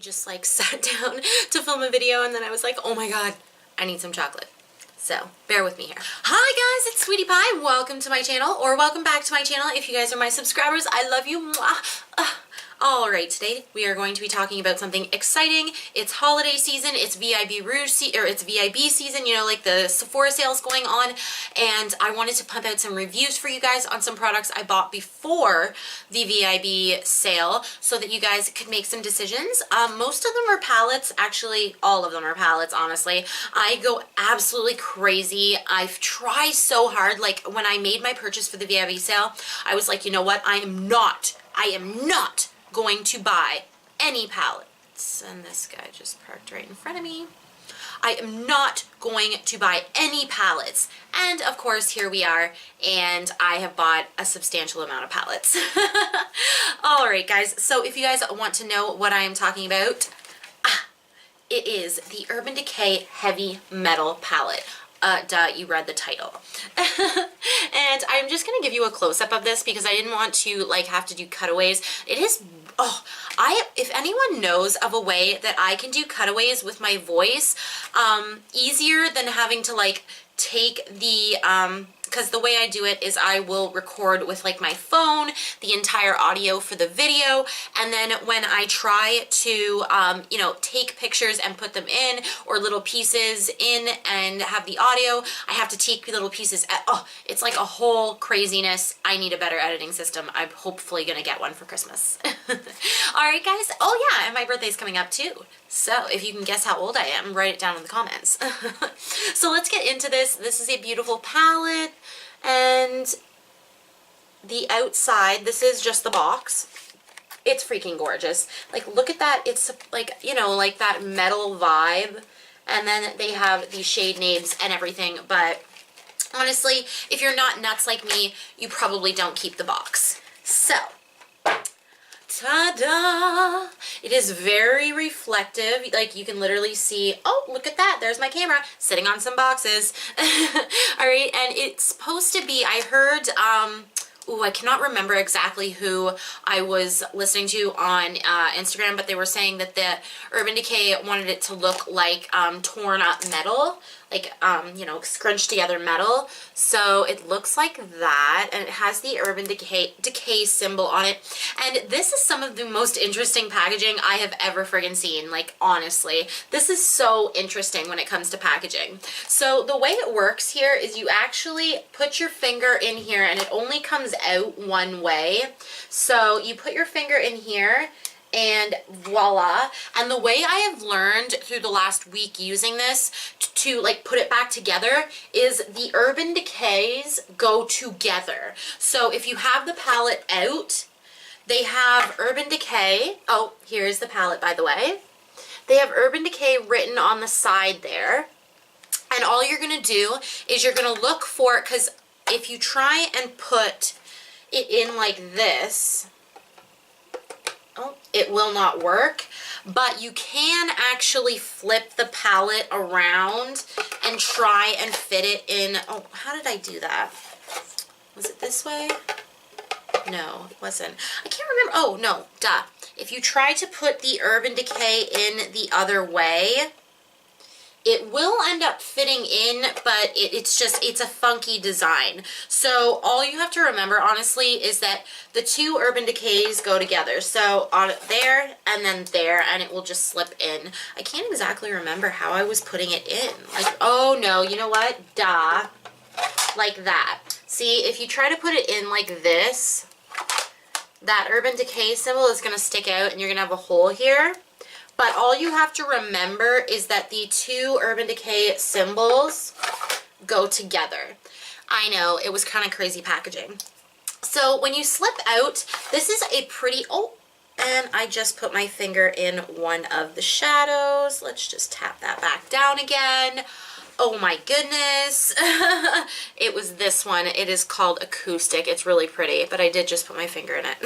just like sat down to film a video and then I was like, oh my god, I need some chocolate. So bear with me here. Hi guys, it's Sweetie Pie. Welcome to my channel, or welcome back to my channel if you guys are my subscribers. I love you. Alright, today we are going to be talking about something exciting. It's holiday season, it's VIB Rouge it's VIB season, you know, like the Sephora sales going on, and I wanted to pump out some reviews for you guys on some products I bought before the VIB sale so that you guys could make some decisions. Most of them are palettes, actually all of them are palettes, honestly. I go absolutely crazy. I've tried so hard. Like when I made my purchase for the VIB sale, I was like, you know what, I am not going to buy any palettes. And this guy just parked right in front of me. I am not going to buy any palettes. And of course, here we are, and I have bought a substantial amount of palettes. Alright guys, so if you guys want to know what I am talking about, it is the Urban Decay Heavy Metal Palette. Duh, you read the title. And I'm just gonna give you a close-up of this because I didn't want to like have to do cutaways. It is, if anyone knows of a way that I can do cutaways with my voice, easier than having to like take the, because the way I do it is I will record with like my phone the entire audio for the video, and then when I try to you know, take pictures and put them in, or little pieces in and have the audio, I have to take little pieces it's like a whole craziness. I need a better editing system. I'm hopefully gonna get one for Christmas. Alright guys, oh yeah, and my birthday's coming up too, so if you can guess how old I am, write it down in the comments. So let's get into this. This is a beautiful palette, and the outside, this is just the box. It's freaking gorgeous. Like, look at that. It's like, you know, like that metal vibe, and then they have these shade names and everything, but honestly, if you're not nuts like me, you probably don't keep the box. So, ta-da! It is very reflective. Like, you can literally see, oh, look at that. There's my camera sitting on some boxes. Alright, and it's supposed to be, I heard, I cannot remember exactly who I was listening to on Instagram, but they were saying that the Urban Decay wanted it to look like torn up metal, like, you know, scrunched together metal. So it looks like that, and it has the Urban Decay symbol on it. And this is some of the most interesting packaging I have ever friggin' seen. Like, honestly, this is so interesting when it comes to packaging. So the way it works here is you actually put your finger in here, and it only comes out one way. So you put your finger in here, and voila. And the way I have learned through the last week using this to like put it back together is the Urban Decays go together. So if you have the palette out, they have Urban Decay. Oh, here's the palette, by the way. They have Urban Decay written on the side there. And all you're gonna do is you're gonna look for, because if you try and put it in like this, it will not work, but you can actually flip the palette around and try and fit it in. Oh, how did I do that? Was it this way? No, it wasn't. I can't remember. Oh, no, duh. If you try to put the Urban Decay in the other way, it will end up fitting in, but it's a funky design. So all you have to remember, honestly, is that the two Urban Decays go together. So on it there, and then there, and it will just slip in. I can't exactly remember how I was putting it in. Like, oh no, you know what? Duh. Like that. See, if you try to put it in like this, that Urban Decay symbol is going to stick out, and you're going to have a hole here. But all you have to remember is that the two Urban Decay symbols go together. I know, it was kind of crazy packaging. So when you slip out, this is a pretty, and I just put my finger in one of the shadows. Let's just tap that back down again. Oh my goodness. It was this one. It is called Acoustic. It's really pretty, but I did just put my finger in it.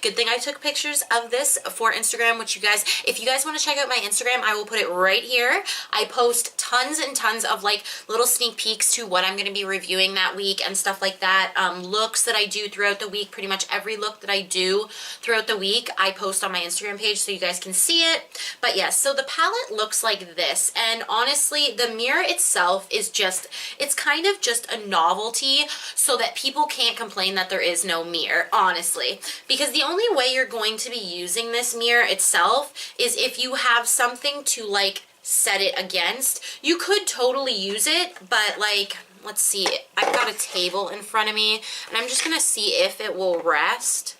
Good thing I took pictures of this for Instagram, which you guys, if you guys want to check out my Instagram, I will put it right here. I post tons and tons of like little sneak peeks to what I'm going to be reviewing that week and stuff like that. Looks that I do throughout the week, pretty much every look that I do throughout the week, I post on my Instagram page so you guys can see it. But yes, so the palette looks like this, and honestly, the mirror itself is just, it's kind of just a novelty so that people can't complain that there is no mirror, honestly. Because the only way you're going to be using this mirror itself is if you have something to like set it against. You could totally use it, but like, let's see, I've got a table in front of me and I'm just gonna see if it will rest.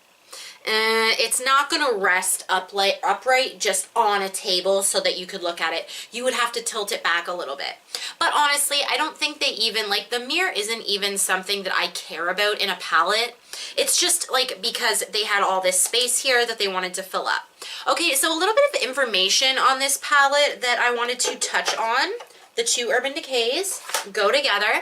It's not going to rest upright just on a table so that you could look at it. You would have to tilt it back a little bit. But honestly, I don't think they even, like, the mirror isn't even something that I care about in a palette. It's just, like, because they had all this space here that they wanted to fill up. Okay, so a little bit of information on this palette that I wanted to touch on. The two Urban Decays go together.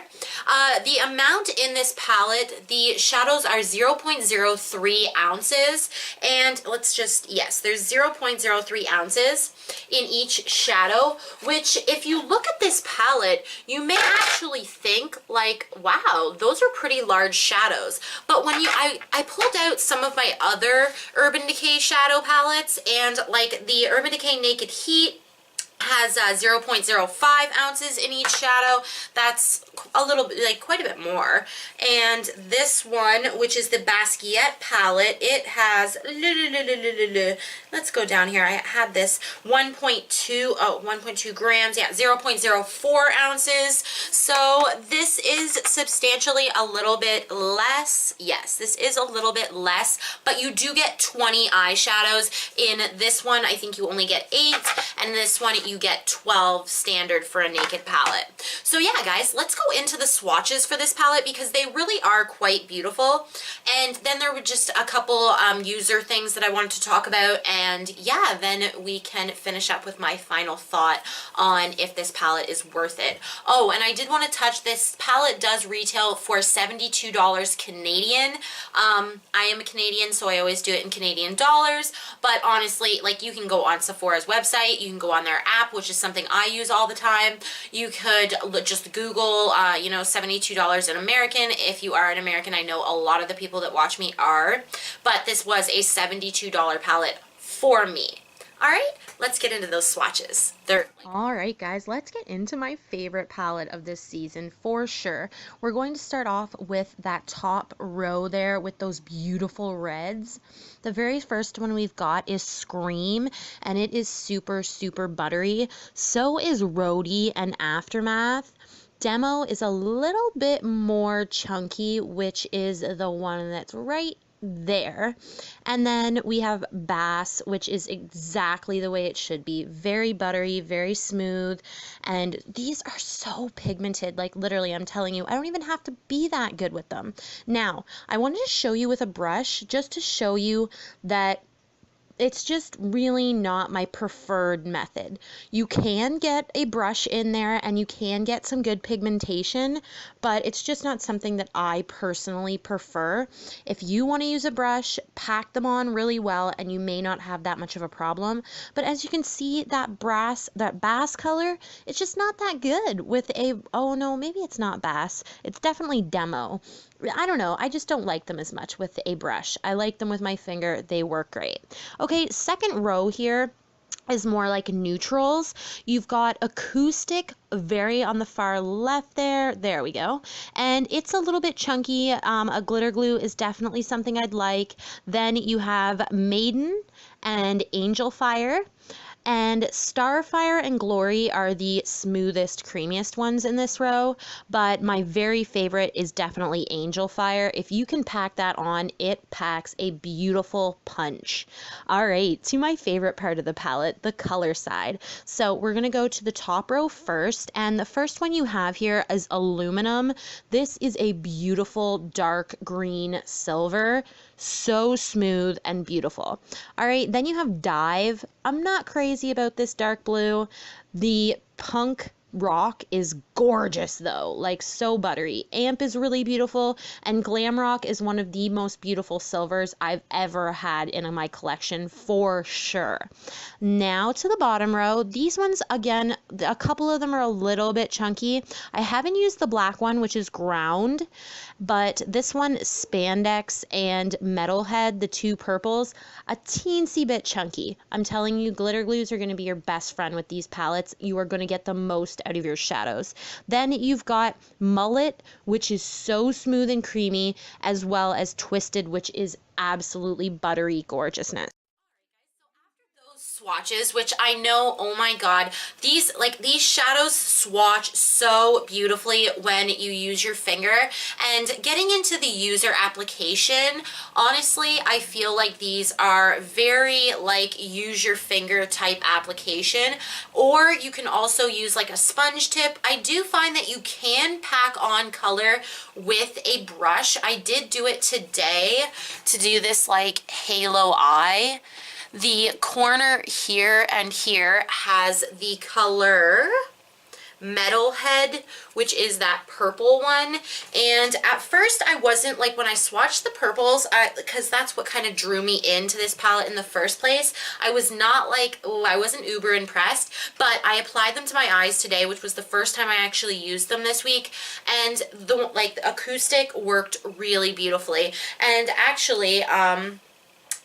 The amount in this palette, the shadows are 0.03 ounces. And let's just, yes, there's 0.03 ounces in each shadow, which if you look at this palette, you may actually think like, wow, those are pretty large shadows. But when I pulled out some of my other Urban Decay shadow palettes, and like the Urban Decay Naked Heat has 0.05 ounces in each shadow. That's a little bit, like quite a bit more. And this one, which is the Basquiat palette, it has, let's go down here. I had this 1.2 grams, yeah, 0.04 ounces. So this is substantially a little bit less. Yes, this is a little bit less, but you do get 20 eyeshadows. In this one, I think you only get 8, and this one you get 12 standard for a naked palette. So yeah, guys, let's go into the swatches for this palette because they really are quite beautiful. And then there were just a couple user things that I wanted to talk about, and yeah, then we can finish up with my final thought on if this palette is worth it. Oh, and I did want to touch, this palette does retail for $72 Canadian. I am a Canadian, so I always do it in Canadian dollars, but honestly, like, you can go on Sephora's website, you can go on their app, which is something I use all the time. You could just Google, you know, $72 in American. If you are an American, I know a lot of the people that watch me are, but this was a $72 palette for me. All right, let's get into those swatches. All right, guys, let's get into my favorite palette of this season for sure. We're going to start off with that top row there with those beautiful reds. The very first one we've got is Scream, and it is super, super buttery. So is Roadie and Aftermath. Demo is a little bit more chunky, which is the one that's right there. And then we have Bass, which is exactly the way it should be. Very buttery, very smooth, and these are so pigmented. Like, literally, I'm telling you, I don't even have to be that good with them. Now, I wanted to show you with a brush just to show you that it's just really not my preferred method. You can get a brush in there and you can get some good pigmentation, but it's just not something that I personally prefer. If you want to use a brush, pack them on really well and you may not have that much of a problem. But as you can see, that Bass color, it's just not that good with a, oh no, maybe it's not Bass. It's definitely Demo. I don't know. I just don't like them as much with a brush. I like them with my finger. They work great. Okay, second row here is more like neutrals. You've got Acoustic very on the far left there. There we go. And it's a little bit chunky. A glitter glue is definitely something I'd like. Then you have Maiden and Angel Fire. And Starfire and Glory are the smoothest, creamiest ones in this row, but my very favorite is definitely Angel Fire. If you can pack that on, it packs a beautiful punch. All right, to my favorite part of the palette, the color side. So we're going to go to the top row first, and the first one you have here is Aluminum. This is a beautiful dark green silver. So smooth and beautiful. All right, then you have Dive. I'm not crazy about this dark blue. The Punk Rock is gorgeous though, like so buttery. Amp is really beautiful, and Glam Rock is one of the most beautiful silvers I've ever had in my collection for sure. Now to the bottom row, these ones again, a couple of them are a little bit chunky. I haven't used the black one, which is Ground, but this one, Spandex and Metalhead, the two purples, a teensy bit chunky. I'm telling you, glitter glues are going to be your best friend with these palettes. You are going to get the most out of your shadows. Then you've got Mullet, which is so smooth and creamy, as well as Twisted, which is absolutely buttery gorgeousness. Swatches, which I know, oh my god, these shadows swatch so beautifully when you use your finger. And getting into the user application, honestly, I feel like these are very like use your finger type application, or you can also use like a sponge tip. I do find that you can pack on color with a brush. I did do it today to do this like halo eye. The corner here and here has the color Metalhead, which is that purple one. And at first I wasn't like, when I swatched the purples, because that's what kind of drew me into this palette in the first place, I was not like, oh, I wasn't uber impressed, but I applied them to my eyes today, which was the first time I actually used them this week, and the acoustic worked really beautifully. And actually,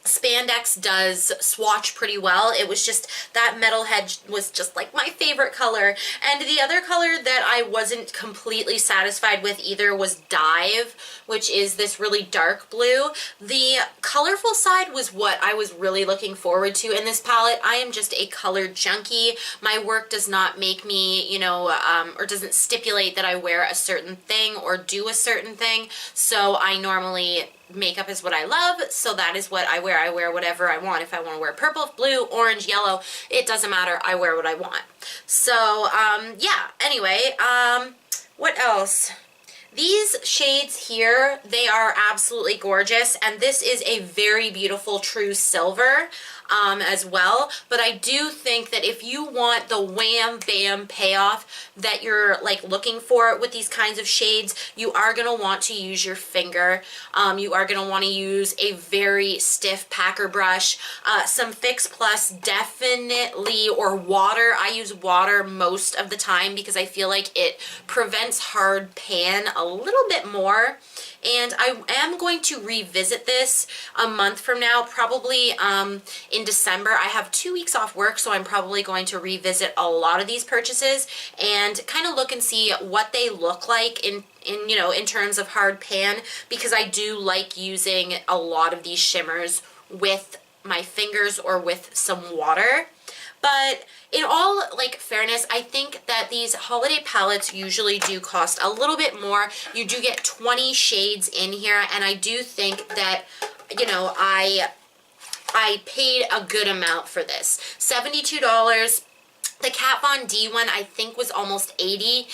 Spandex does swatch pretty well. It was just that Metalhead was just like my favorite color. And the other color that I wasn't completely satisfied with either was Dive, which is this really dark blue. The colorful side was what I was really looking forward to in this palette. I am just a color junkie. My work does not make me, you know, or doesn't stipulate that I wear a certain thing or do a certain thing. So I normally, makeup is what I love, so that is what I wear. I wear whatever I want. If I want to wear purple, blue, orange, yellow, it doesn't matter. I wear what I want. So, yeah, anyway, what else? These shades here, they are absolutely gorgeous, and this is a very beautiful true silver as well. But I do think that if you want the wham bam payoff that you're like looking for with these kinds of shades, you are going to want to use your finger. You are going to want to use a very stiff packer brush. Some Fix Plus definitely, or water. I use water most of the time because I feel like it prevents hard pan a little bit more. And I am going to revisit this a month from now, probably in December. I have 2 weeks off work, so I'm probably going to revisit a lot of these purchases and kind of look and see what they look like in you know, in terms of hard pan, because I do like using a lot of these shimmers with my fingers or with some water. But in all like fairness, I think that these holiday palettes usually do cost a little bit more. You do get 20 shades in here, and I do think that, you know, I paid a good amount for this. $72. The Kat Von D one I think was almost $80,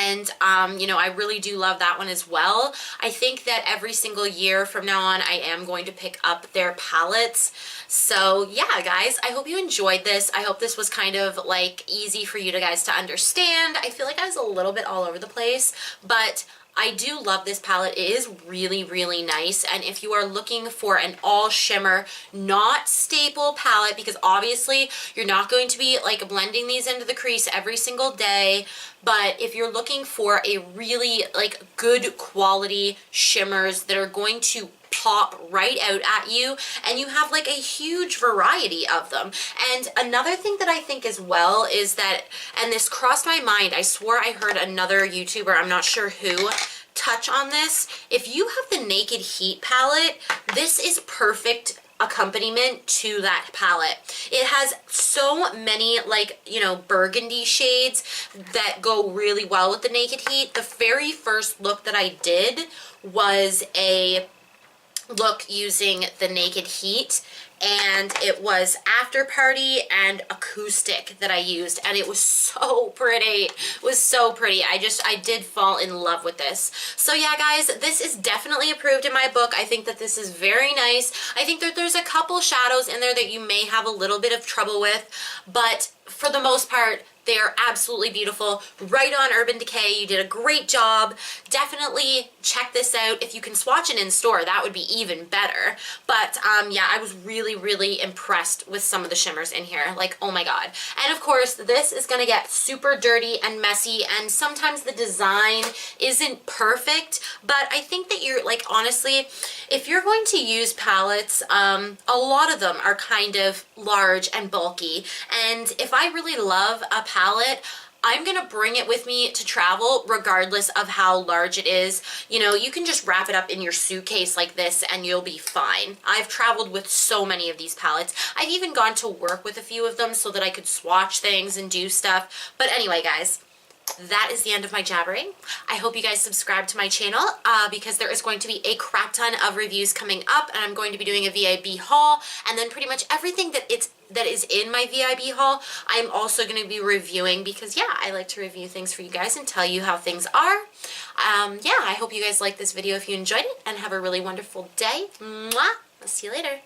and you know, I really do love that one as well. I think that every single year from now on I am going to pick up their palettes. So yeah, guys, I hope you enjoyed this. I hope this was kind of like easy for you guys to understand. I feel like I was a little bit all over the place, but I do love this palette. It is really, really nice. And if you are looking for an all shimmer, not staple palette, because obviously you're not going to be like blending these into the crease every single day, but if you're looking for a really like good quality shimmers that are going to pop right out at you, and you have like a huge variety of them. And another thing that I think as well is that, and this crossed my mind, I swore I heard another YouTuber, I'm not sure who, touch on this. If you have the Naked Heat palette, this is perfect accompaniment to that palette. It has so many like, you know, burgundy shades that go really well with the Naked Heat. The very first look that I did was a look using the Naked Heat, and it was After Party and Acoustic that I used, and it was so pretty. It was so pretty. I did fall in love with this. So yeah, guys, this is definitely approved in my book. I think that this is very nice. I think that there's a couple shadows in there that you may have a little bit of trouble with, but for the most part, They are absolutely beautiful. Right on Urban Decay. You did a great job. Definitely check this out. If you can swatch it in store, that would be even better. But yeah, I was really, really impressed with some of the shimmers in here. Like, oh my god. And of course, this is gonna get super dirty and messy, and sometimes the design isn't perfect, but I think that you're, like, honestly, if you're going to use palettes, a lot of them are kind of large and bulky, and if I really love a palette, I'm gonna bring it with me to travel regardless of how large it is. You know, you can just wrap it up in your suitcase like this and you'll be fine. I've traveled with so many of these palettes. I've even gone to work with a few of them so that I could swatch things and do stuff. But anyway, guys, that is the end of my jabbering. I hope you guys subscribe to my channel because there is going to be a crap ton of reviews coming up, and I'm going to be doing a VIB haul, and then pretty much everything that is in my VIB haul, I'm also going to be reviewing because, yeah, I like to review things for you guys and tell you how things are. Yeah, I hope you guys liked this video if you enjoyed it, and have a really wonderful day. Mwah! I'll see you later.